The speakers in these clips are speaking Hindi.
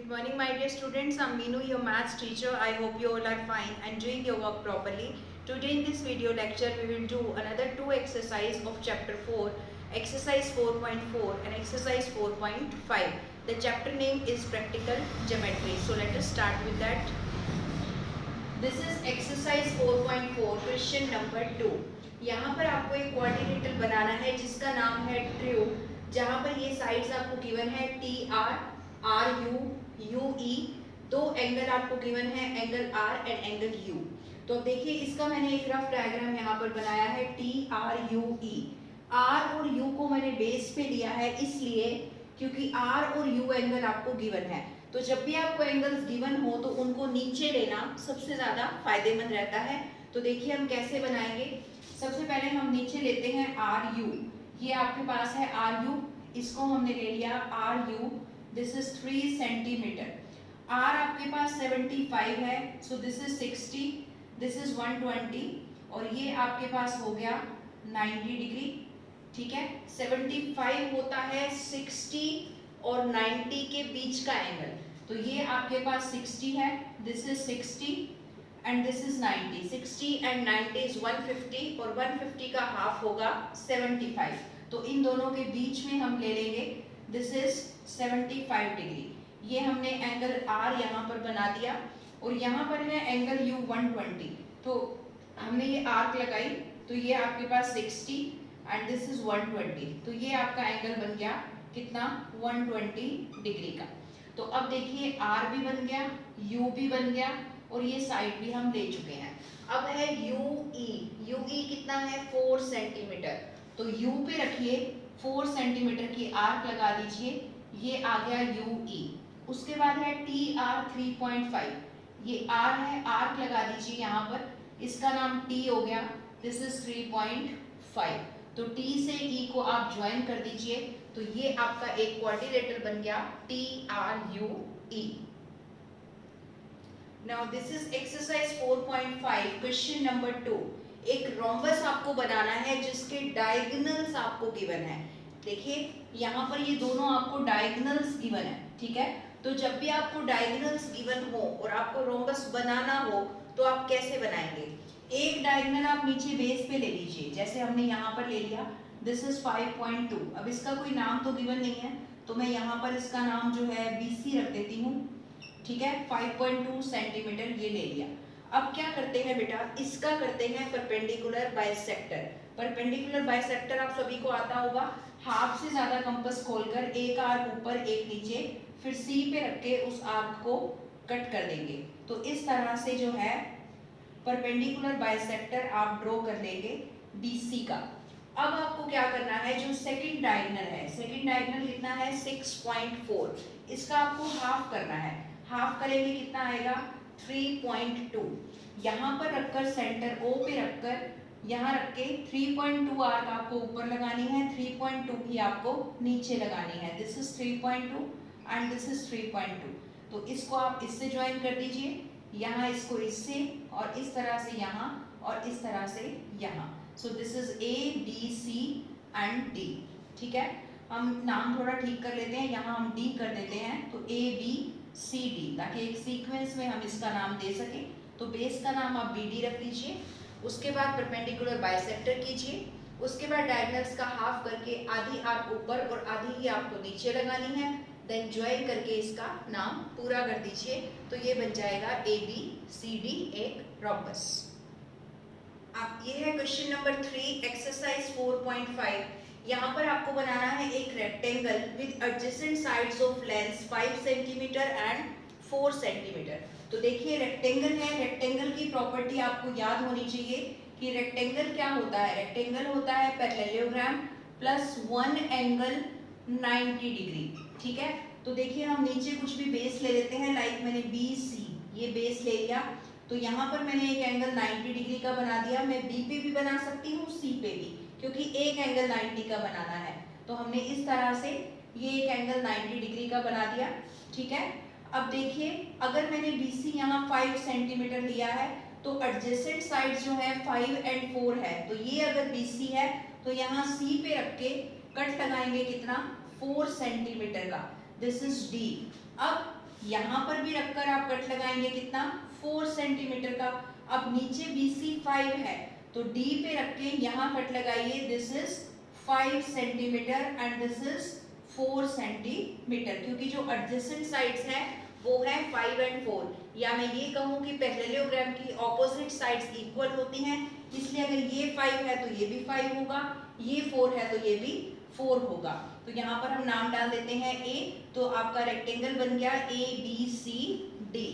Good morning, my dear students. I'm Meenu, your maths teacher. I hope you all are fine and doing your work properly. Today in this video lecture, we will do another two exercise of chapter 4, exercise 4.4 and exercise 4.5. The chapter name is practical geometry. So let us start with that. This is exercise 4.4, question number 2. यहाँ पर आपको एक कोऑर्डिनेटर बनाना है जिसका नाम है ट्रू, जहाँ पर ये साइड्स आपको गिवन है T R, R U, U E, दो एंगल आपको गिवन है, angle R and angle U. तो अब देखिए इसका मैंने एक रफ डायग्राम यहाँ पर बनाया है T R U E. R और यू को मैंने बेस पे लिया है इसलिए क्योंकि आर और यू एंगल आपको गिवन है। तो जब भी आपको एंगल्स गिवन हो तो उनको नीचे लेना सबसे ज़्यादा फायदेमंद रहता है। तो देखिए हम कैसे बनाएंगे। सबसे पहले हम नीचे लेते हैं आर यू, ये आपके पास है आर यू, इसको हमने ले लिया R U, this is 3 centimetre. R आपके पास 75 है, so this is 60, this is 120 और ये आपके पास हो गया 90 डिग्री। ठीक है, 75 होता है 60 और 90 के बीच का एंगल, तो ये आपके पास 60 है, this is 60 and this is 90। 60 and 90 is 150 और 150 का हाफ होगा 75। तो इन दोनों के बीच में हम ले लेंगे, दिस इज 75 डिग्री। ये हमने एंगल आर यहाँ पर बना दिया और यहाँ पर है एंगल यू 120। तो हमने ये आर्क लगाई तो ये आपके पास 60 एंड दिस इज 120, तो ये आपका एंगल बन गया कितना, 120 डिग्री का। तो अब देखिए आर भी बन गया, यू भी बन गया और ये साइड भी हम ले चुके हैं। अब है यू ई, यू ई कितना है 4 सेंटीमीटर, तो यू पे रखिए 4 सेंटीमीटर की आर्क लगा दीजिए, ये आ गया यू ई। उसके बाद है टी आर 3.5, ये आर है, आर्क लगा दीजिए यहाँ पर, इसका नाम टी हो गया, दिस इज 3.5। तो टी से ई को आप ज्वाइन कर दीजिए, तो ये आपका एक क्वाड्रिलेटरल बन गया T R U E. Now this is exercise 4.5, question number 2। एक रोम्बस आपको बनाना है जिसके डायगोनल्स आपको गिवन है। देखिए यहाँ पर ये दोनों आपको डायगोनल्स गिवन है, ठीक है। तो जब भी आपको डायगोनल्स गिवन हो और आपको रोम्बस बनाना हो तो आप कैसे बनाएंगे। एक डायगोनल आप नीचे बेस पे ले लीजिए, जैसे हमने यहाँ पर ले लिया, दिस इज 5.2। अब इसका कोई नाम तो गिवन नहीं है तो मैं यहाँ पर इसका नाम जो है BC रख देती हूँ, ठीक है। 5.2 सेंटीमीटर ये ले लिया। अब क्या करते हैं बेटा, इसका करते हैं परपेंडिकुलर बाइसेक्टर। परपेंडिकुलर बाइसेक्टर आप सभी को आता होगा, हाफ से ज्यादा कंपास खोलकर एक आर्क ऊपर एक नीचे, फिर सी पे रख के उस आर्क को कट कर देंगे। तो इस तरह से जो है परपेंडिकुलर बाइसेक्टर आप ड्रॉ कर लेंगे BC का। अब आपको क्या करना है, जो सेकंड डायगोनल है, सेकंड डायगोनल कितना है 6.4, इसका आपको हाफ करना है। हाफ करेंगे कितना आएगा 3.2। यहाँ पर रखकर सेंटर O पे रखकर यहाँ रख के 3.2 आर्क आपको ऊपर लगानी है, 3.2 भी आपको नीचे लगानी है, this is 3.2 and this is 3.2। तो इसको आप इससे ज्वाइन कर दीजिए, यहाँ इसको इससे और इस तरह से यहाँ और इस तरह से यहाँ। सो this is ABC and D, ठीक है। हम नाम थोड़ा ठीक कर लेते हैं, यहाँ हम D कर देते हैं, तो ABCD, ताकि एक सीक्वेंस में हम इसका नाम दे सकें। तो बेस का नाम आप BD रख दीजिए। उसके बाद परपेंडिकुलर बाइसेक्टर कीजिए, उसके बाद डायगोनल्स का हाफ करके आधी आर्क ऊपर और आधी ही आपको नीचे लगानी है, देन ज्वाइन करके इसका नाम पूरा कर दीजिए। तो ये बन जाएगा ABCD, एक रोम्बस। अब ये है क्वेश्चन नंबर 3, एक्सरसाइज 4.5। यहाँ पर आपको बनाना है एक rectangle with adjacent sides of length 5 centimetre and 4 centimetre. तो देखिए रेक्टेंगल है, रेक्टेंगल की प्रॉपर्टी आपको याद होनी चाहिए कि रेक्टेंगल क्या होता है, रेक्टेंगल होता है पैरेललोग्राम प्लस 1 एंगल 90 डिग्री, ठीक है। तो देखिए हम नीचे कुछ भी बेस ले लेते हैं, लाइक मैंने BC ये बेस ले लिया, तो यहाँ पर मैंने एक एंगल 90 डिग्री का बना दिया। मैं B पे भी बना सकती हूँ, C पे भी, क्योंकि एक एंगल 90 का बनाना है। तो हमने इस तरह से ये एक एंगल 90 डिग्री का बना दिया, ठीक है। अब देखिए अगर मैंने BC यहाँ 5 सेंटीमीटर लिया है तो एडजेसेंट साइड जो है 5 एंड 4 है, तो ये अगर BC है तो यहाँ C पे रख के कट लगाएंगे कितना 4 सेंटीमीटर का, दिस इज D। अब यहाँ पर भी रखकर आप कट लगाएंगे कितना 4 सेंटीमीटर का। अब नीचे BC 5 है तो D पे रख के यहाँ कट लगाइए, this is 5 centimetre and this is 4 centimetre, क्योंकि जो एडजेसेंट साइड्स है वो है 5 एंड 4, या मैं ये कहूँ कि पैरेललोग्राम की ऑपोजिट साइड्स इक्वल होती हैं, इसलिए अगर ये 5 है तो ये भी 5 होगा, ये 4 है तो ये भी 4 होगा। तो यहाँ पर हम नाम डाल देते हैं A, तो आपका रेक्टेंगल बन गया ABCD।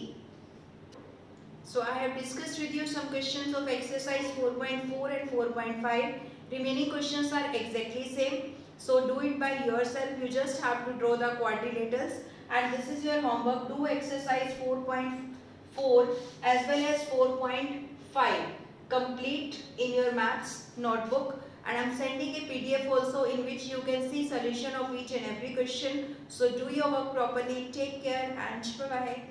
So I have discussed with you some questions of exercise 4.4 and 4.5. Remaining questions are exactly same. So do it by yourself. You just have to draw the quadrilaterals. And this is your homework. Do exercise 4.4 as well as 4.5. Complete in your maths notebook. And I am sending a PDF also in which you can see solution of each and every question. So do your work properly. Take care and bye-bye.